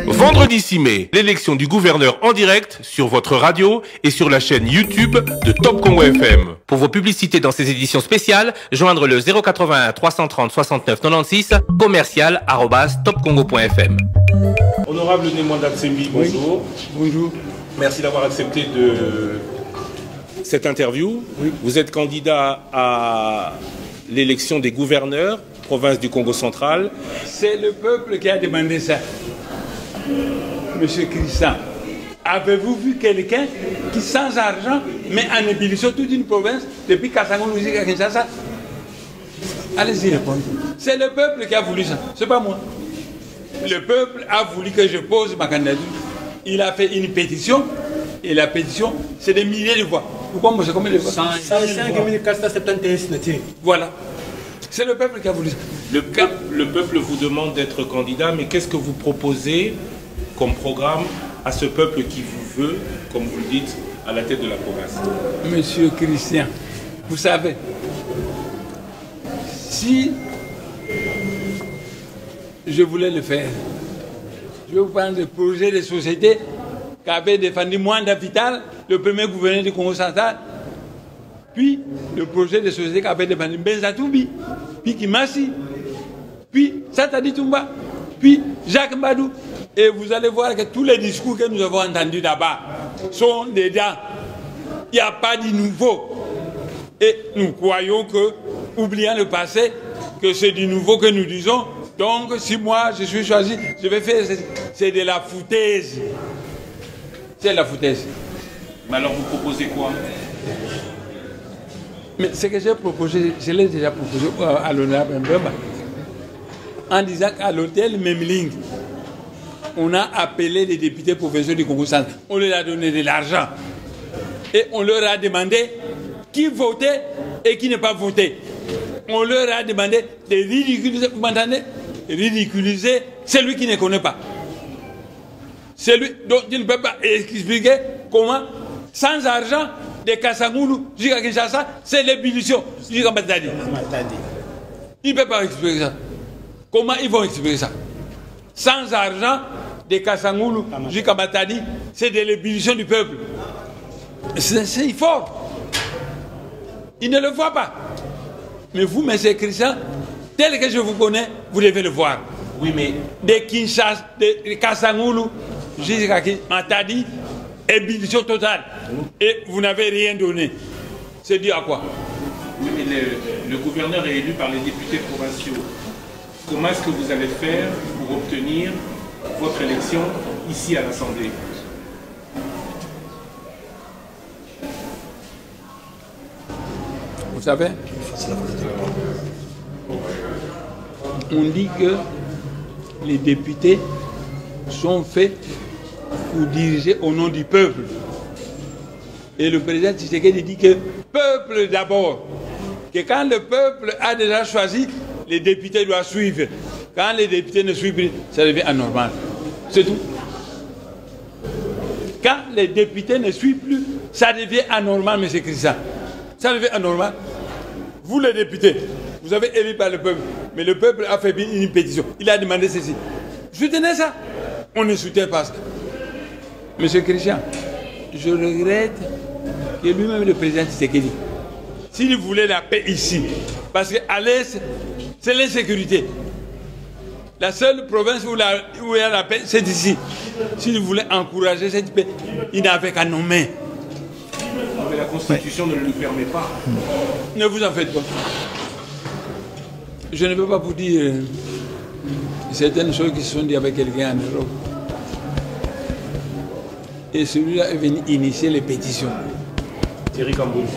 Vendredi 6 mai, l'élection du gouverneur en direct sur votre radio et sur la chaîne YouTube de Top Congo FM. Pour vos publicités dans ces éditions spéciales, joindre le 081 330 69 96 commercial@topcongo.fm. Honorable Nemwanda Tsembi, bonjour. Oui. Bonjour. Merci d'avoir accepté cette interview. Oui. Vous êtes candidat à l'élection des gouverneurs, province du Congo central. C'est le peuple qui a demandé ça. Monsieur Christian, avez-vous vu quelqu'un qui, sans argent, met en ébullition toute une province depuis Kassango jusqu'à Kinshasa? Allez-y répondre. C'est le peuple qui a voulu ça, c'est pas moi. Le peuple a voulu que je pose ma candidature. Il a fait une pétition, et la pétition, c'est des milliers de voix. Pourquoi moi, c'est combien de voix? 105 471. Voilà. C'est le peuple qui a voulu ça. Le peuple vous demande d'être candidat, mais qu'est-ce que vous proposez comme programme à ce peuple qui vous veut, comme vous le dites, à la tête de la province? Monsieur Christian, vous savez, si je voulais le faire, je vais vous parler du projet de société qu'avait défendu Mwanda Vital, le premier gouverneur du Congo central, puis le projet de société qu'avait défendu Benzatoubi, puis Kimasi, puis Satadi Toumba, puis Jacques Mbadou. Et vous allez voir que tous les discours que nous avons entendus là-bas sont dedans. Il n'y a pas de nouveau. Et nous croyons que, oubliant le passé, que c'est du nouveau que nous disons. Donc, si moi je suis choisi, je vais faire. C'est de la foutaise. C'est de la foutaise. Mais alors vous proposez quoi? Mais ce que j'ai proposé, je l'ai déjà proposé à l'honorable Mbemba. En disant qu'à l'hôtel Memling, on a appelé les députés provinciaux du Congo central. On leur a donné de l'argent. Et on leur a demandé qui votait et qui n'est pas voté. On leur a demandé de ridiculiser, vous m'entendez? Ridiculiser celui qui ne connaît pas. Celui dont il ne peut pas expliquer comment, sans argent, de Kassangoulou jusqu'à Kinshasa, c'est l'ébullition jusqu'à Matadi. Il ne peut pas expliquer ça. Comment ils vont expliquer ça? Sans argent, de Kassangoulou jusqu'à Matadi, c'est de l'ébullition du peuple. C'est fort. Ils ne le voient pas. Mais vous, monsieur Christian, tel que je vous connais, vous devez le voir. Oui, mais... De Kinshasa, de Kassangoulou jusqu'à Matadi, ébullition totale. Et vous n'avez rien donné. C'est dû à quoi? Oui, mais le gouverneur est élu par les députés provinciaux. Comment est-ce que vous allez faire pour obtenir votre élection ici à l'Assemblée? Vous savez, on dit que les députés sont faits pour diriger au nom du peuple. Et le président Tshisekedi dit que peuple d'abord. Que quand le peuple a déjà choisi, les députés doivent suivre. Quand les députés ne suivent plus, ça devient anormal. C'est tout. Quand les députés ne suivent plus, ça devient anormal, M. Christian. Ça devient anormal. Vous les députés, vous avez élu par le peuple, mais le peuple a fait une pétition. Il a demandé ceci. Soutenez ça. On ne soutient pas ça. Monsieur Christian, je regrette que lui-même le président Tshisekedi, s'il voulait la paix ici, parce qu'à l'Est, c'est l'insécurité. La seule province où il y a la paix, c'est ici. S'il voulait encourager cette paix, il n'avait qu'à nommer. Mais la Constitution ne le permet pas. Ne vous en faites pas. Je ne peux pas vous dire certaines choses qui se sont dites avec quelqu'un en Europe. Et celui-là est venu initier les pétitions. Thierry Kambundi.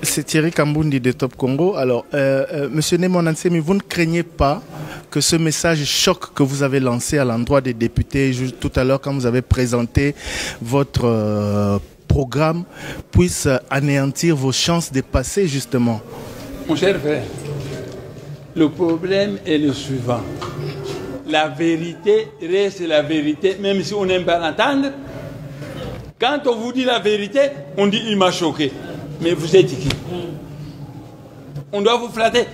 C'est Thierry Kambundi de Top Congo. Alors, Monsieur Nemwanda Ntsemi, vous ne craignez pas que ce message choc que vous avez lancé à l'endroit des députés juste tout à l'heure quand vous avez présenté votre programme puisse anéantir vos chances de passer justement? Mon cher frère, le problème est le suivant. La vérité reste la vérité, même si on n'aime pas l'entendre. Quand on vous dit la vérité, on dit il m'a choqué. Mais vous êtes qui? On doit vous flatter.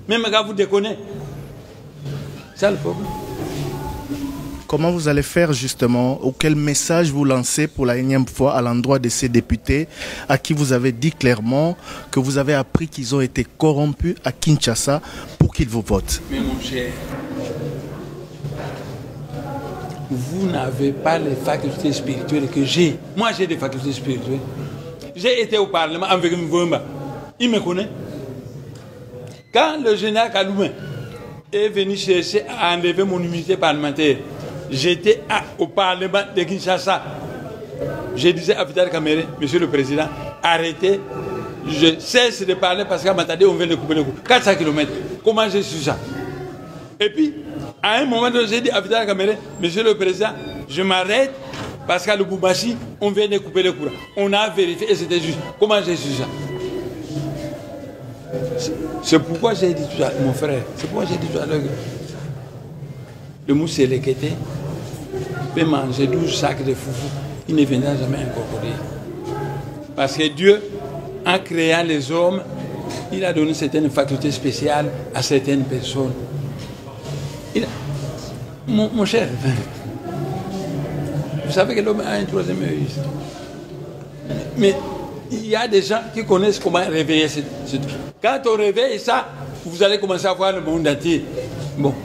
Même quand vous déconnez. C'est ça le problème. Comment vous allez faire justement, ou quel message vous lancez pour la énième fois à l'endroit de ces députés à qui vous avez dit clairement que vous avez appris qu'ils ont été corrompus à Kinshasa pour qu'ils vous votent? Mais mon cher, vous n'avez pas les facultés spirituelles que j'ai. Moi, j'ai des facultés spirituelles. J'ai été au Parlement avec Mvumba. Il me connaît. Quand le général Kaloumé est venu chercher à enlever mon immunité parlementaire, j'étais au Parlement de Kinshasa. Je disais à Vital Kamere, Monsieur le Président, arrêtez, je cesse de parler parce qu'à Matadi, on vient de couper le coup. 400 km. Comment j'ai su ça? Et puis, à un moment donné, j'ai dit à Vital Kamere, Monsieur le Président, je m'arrête parce qu'à Lubumbashi, on vient de couper le courant. On a vérifié et c'était juste. Comment j'ai su ça? C'est pourquoi j'ai dit tout ça, mon frère. C'est pourquoi j'ai dit tout ça. Le mousse Lekete peut manger 12 sacs de foufou. Il ne viendra jamais un crocodile. Parce que Dieu, en créant les hommes, il a donné certaines facultés spéciales à certaines personnes. Mon cher, vous savez que l'homme a un troisième œil. Mais il y a des gens qui connaissent comment réveiller ce truc. Quand on réveille ça, vous allez commencer à voir le monde entier. Bon,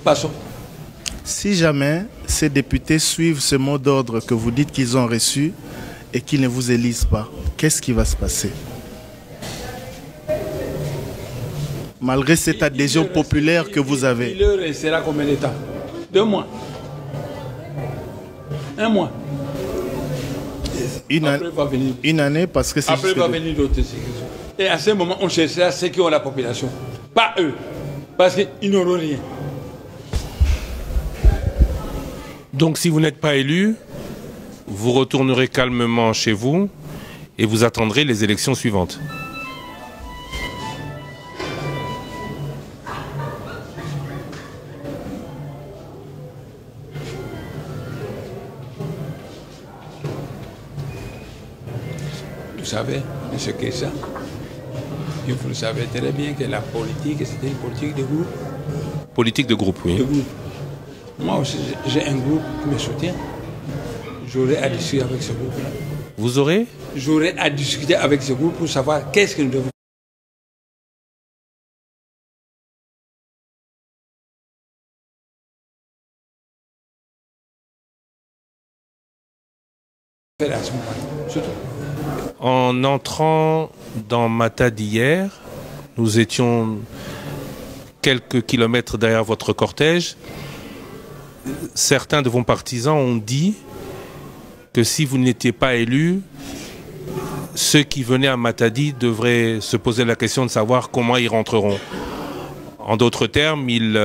passons. Si jamais ces députés suivent ce mot d'ordre que vous dites qu'ils ont reçu et qu'ils ne vous élisent pas, qu'est-ce qui va se passer? Malgré cette adhésion populaire que vous avez. Il leur restera combien de temps? 2 mois. 1 mois. Une année parce que c'est après va venir d'autres sécurités. Et à ce moment, on cherchera ceux qui ont la population. Pas eux. Parce qu'ils n'auront rien. Donc si vous n'êtes pas élu, vous retournerez calmement chez vous et vous attendrez les élections suivantes. Vous savez, M. Kessa, et vous le savez très bien que la politique, c'était une politique de groupe. Politique de groupe, oui. De groupe. Moi aussi, j'ai un groupe qui me soutient. J'aurai à discuter avec ce groupe-là. Vous aurez? J'aurai à discuter avec ce groupe pour savoir qu'est-ce que nous devons faire à ce moment-là. Surtout. En entrant dans Matadi hier, nous étions quelques kilomètres derrière votre cortège. Certains de vos partisans ont dit que si vous n'étiez pas élu, ceux qui venaient à Matadi devraient se poser la question de savoir comment ils rentreront. En d'autres termes, ils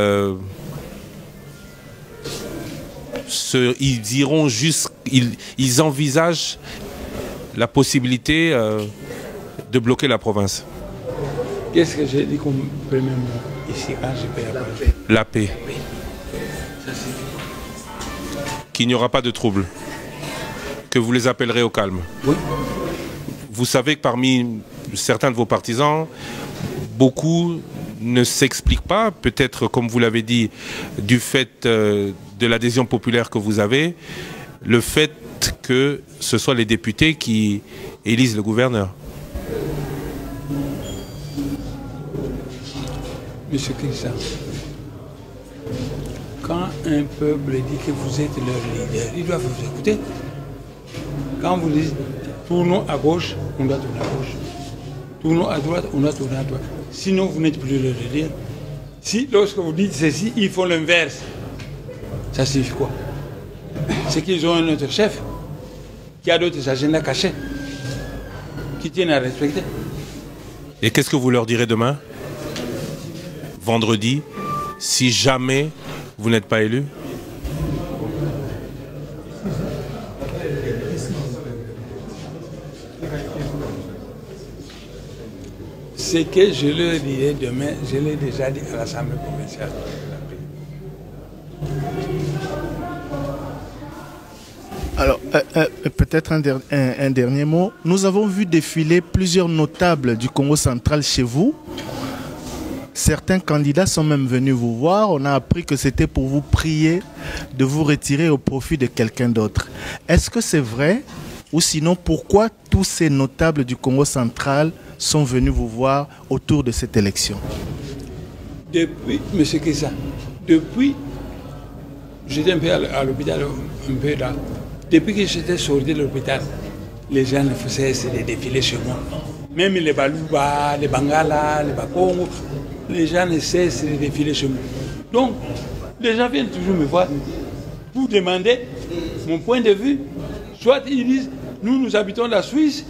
iront ils envisagent la possibilité de bloquer la province. Qu'est-ce que j'ai dit comme premier mot ici quand j'ai payé la paix? La paix. Qu'il n'y aura pas de trouble. Que vous les appellerez au calme. Oui. Vous savez que parmi certains de vos partisans, beaucoup ne s'expliquent pas, peut-être comme vous l'avez dit, du fait de l'adhésion populaire que vous avez, le fait que ce soit les députés qui élisent le gouverneur. Monsieur Kessa, quand un peuple dit que vous êtes leur leader, ils doivent vous écouter. Quand vous dites tournons à gauche, on doit tourner à gauche. Tournons à droite, on doit tourner à droite. Sinon, vous n'êtes plus leur leader. Si lorsque vous dites ceci, ils font l'inverse, ça signifie quoi? C'est qu'ils ont un autre chef qui a d'autres agendas cachés, qui tiennent à respecter. Et qu'est-ce que vous leur direz demain, vendredi, si jamais vous n'êtes pas élu? Ce que je leur dirai demain, je l'ai déjà dit à l'Assemblée provinciale. Alors, peut-être un dernier mot. Nous avons vu défiler plusieurs notables du Congo central chez vous. Certains candidats sont même venus vous voir. On a appris que c'était pour vous prier de vous retirer au profit de quelqu'un d'autre. Est-ce que c'est vrai? Ou sinon, pourquoi tous ces notables du Congo central sont venus vous voir autour de cette élection? Depuis, M. Kessa, depuis, j'étais un peu à l'hôpital, un peu là. Depuis que j'étais sorti de l'hôpital, les gens ne faisaient des défilés chez moi. Même les Balouba, les Bangala, les Bakongo, les gens ne cessent de défiler chez moi. Donc, les gens viennent toujours me voir pour demander mon point de vue. Soit ils disent, nous habitons la Suisse,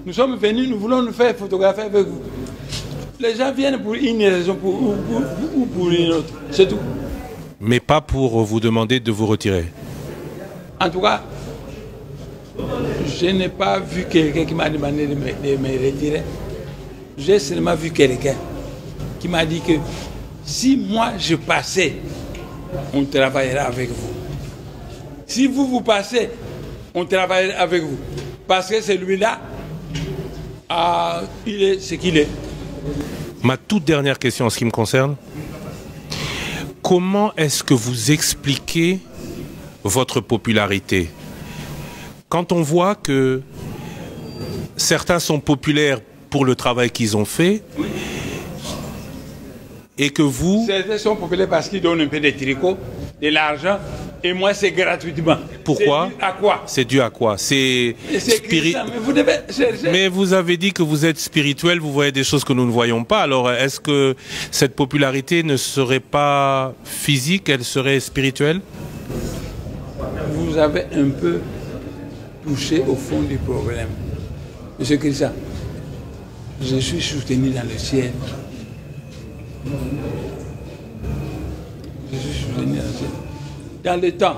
nous sommes venus, nous voulons nous faire photographier avec vous. Les gens viennent pour une raison ou pour une autre, c'est tout. Mais pas pour vous demander de vous retirer. En tout cas, je n'ai pas vu quelqu'un qui m'a demandé de me retirer. J'ai seulement vu quelqu'un qui m'a dit que si moi je passais, on travaillera avec vous. Si vous passez, on travaillera avec vous. Parce que celui-là, il est ce qu'il est. Ma toute dernière question en ce qui me concerne, comment est-ce que vous expliquez votre popularité? Quand on voit que certains sont populaires pour le travail qu'ils ont fait, et que vous... Certains sont populaires parce qu'ils donnent un peu de tricot, de l'argent, et moi c'est gratuitement. Pourquoi? C'est dû à quoi? C'est dû à quoi? C'est spirituel. Mais vous devez chercher. Mais vous avez dit que vous êtes spirituel, vous voyez des choses que nous ne voyons pas. Alors est-ce que cette popularité ne serait pas physique, elle serait spirituelle? Vous avez un peu touché au fond du problème. Monsieur Christian, je suis soutenu dans le ciel. Je suis soutenu dans le ciel. Dans le temps,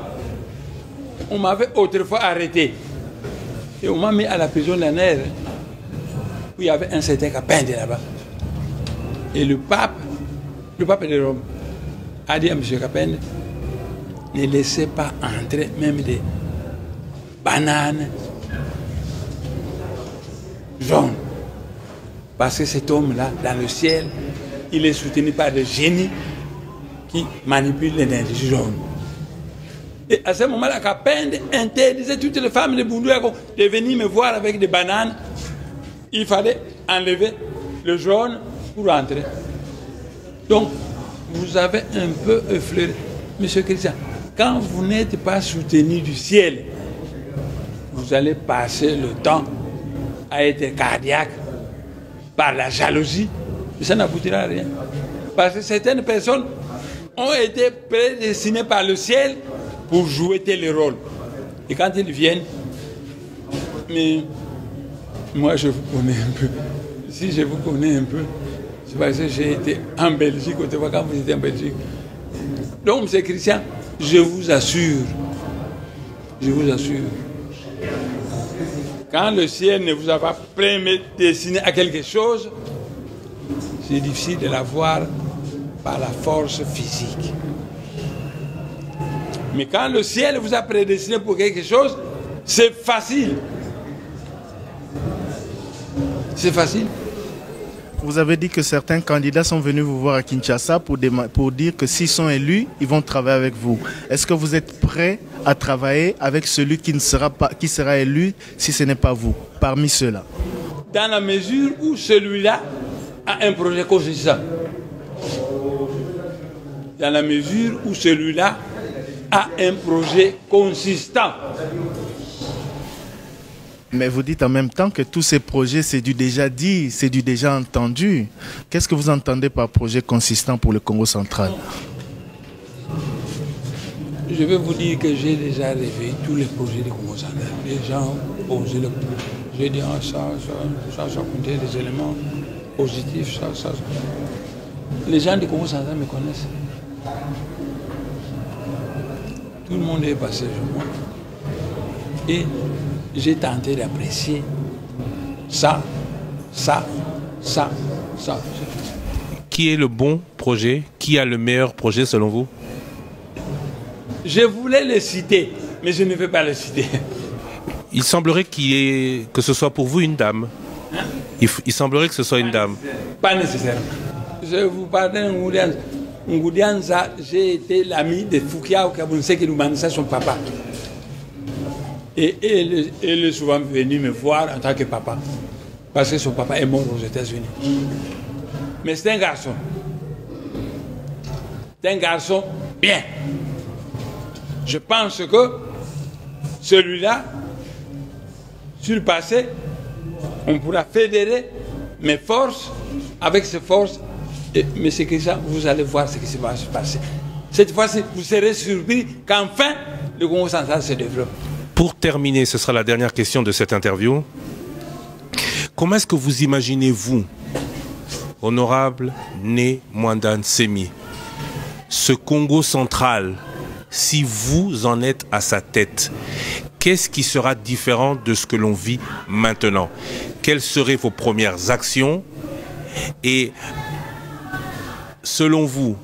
on m'avait autrefois arrêté. Et on m'a mis à la prison d'un air où il y avait un certain Kapende là-bas. Et le pape de Rome a dit à M. Kapende, ne laissez pas entrer même des bananes jaunes. Parce que cet homme-là, dans le ciel, il est soutenu par des génies qui manipulent l'énergie jaune. Et à ce moment-là, Kapende interdisait toutes les femmes de Boundouago de venir me voir avec des bananes. Il fallait enlever le jaune pour entrer. Donc, vous avez un peu effleuré. Monsieur Christian, quand vous n'êtes pas soutenu du ciel, vous allez passer le temps à être cardiaque par la jalousie. Et ça n'aboutira à rien. Parce que certaines personnes ont été prédestinées par le ciel pour jouer tel rôle. Et quand ils viennent, mais moi je vous connais un peu. Si je vous connais un peu, c'est parce que j'ai été en Belgique, autrefois quand vous étiez en Belgique. Donc, M. Christian, je vous assure, quand le ciel ne vous a pas prédestiné à quelque chose, c'est difficile de l'avoir par la force physique. Mais quand le ciel vous a prédestiné pour quelque chose, c'est facile. C'est facile. Vous avez dit que certains candidats sont venus vous voir à Kinshasa pour dire que s'ils sont élus, ils vont travailler avec vous. Est-ce que vous êtes prêt à travailler avec celui qui sera élu si ce n'est pas vous, parmi ceux-là? Dans la mesure où celui-là a un projet consistant. Dans la mesure où celui-là a un projet consistant. Mais vous dites en même temps que tous ces projets, c'est du déjà dit, c'est du déjà entendu. Qu'est-ce que vous entendez par projet consistant pour le Congo central? Je vais vous dire que j'ai déjà rêvé tous les projets du Congo central. Les gens posent le projet. Je dis ça contient des éléments positifs, ça. Les gens du Congo central me connaissent. Tout le monde est passé sur moi. Et j'ai tenté d'apprécier ça. Qui est le bon projet? Qui a le meilleur projet selon vous? Je voulais le citer, mais je ne vais pas le citer. Il semblerait que ce soit pour vous une dame. Il semblerait que ce soit une dame. Pas nécessairement. je vous parle d'un Ngoudianza. Ngoudianza, j'ai été l'ami de Foukia au Cameroun, c'est qui nous m'a son papa. Et il est souvent venu me voir en tant que papa. Parce que son papa est mort aux États-Unis. Mais c'est un garçon. C'est un garçon bien. Je pense que celui-là, sur le passé, on pourra fédérer mes forces avec ses forces. Mais c'est que ça, vous allez voir ce qui va se passer. Cette fois-ci, vous serez surpris qu'enfin, le Congo central se développe. Pour terminer, ce sera la dernière question de cette interview. Comment est-ce que vous imaginez, vous, honorable Né Mwanda Nsemi, ce Congo central, si vous en êtes à sa tête, qu'est-ce qui sera différent de ce que l'on vit maintenant? Quelles seraient vos premières actions? Et selon vous,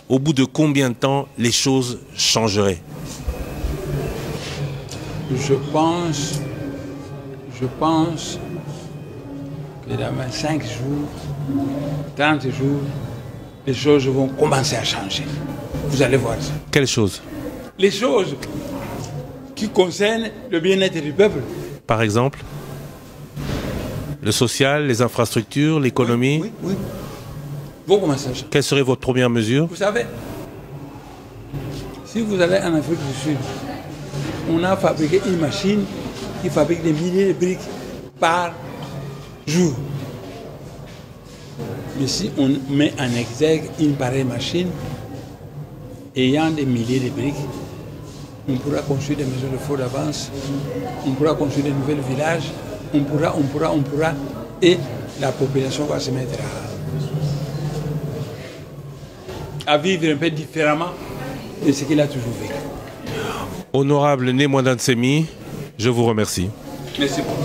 au bout de combien de temps les choses changeraient? Je pense que dans 25 jours, 30 jours, les choses vont commencer à changer. Vous allez voir ça. Quelles choses? Les choses qui concernent le bien-être du peuple. Par exemple, le social, les infrastructures, l'économie. Oui. Vont commencer à changer. Quelle serait votre première mesure? Vous savez, si vous allez en Afrique du Sud, on a fabriqué une machine qui fabrique des milliers de briques par jour. Mais si on met en exergue une pareille machine, ayant des milliers de briques, on pourra construire des maisons de faux d'avance, on pourra construire de nouveaux villages, on pourra, et la population va se mettre à vivre un peu différemment de ce qu'il a toujours vécu. Honorable Né Mwanda Nsemi, je vous remercie. Merci beaucoup.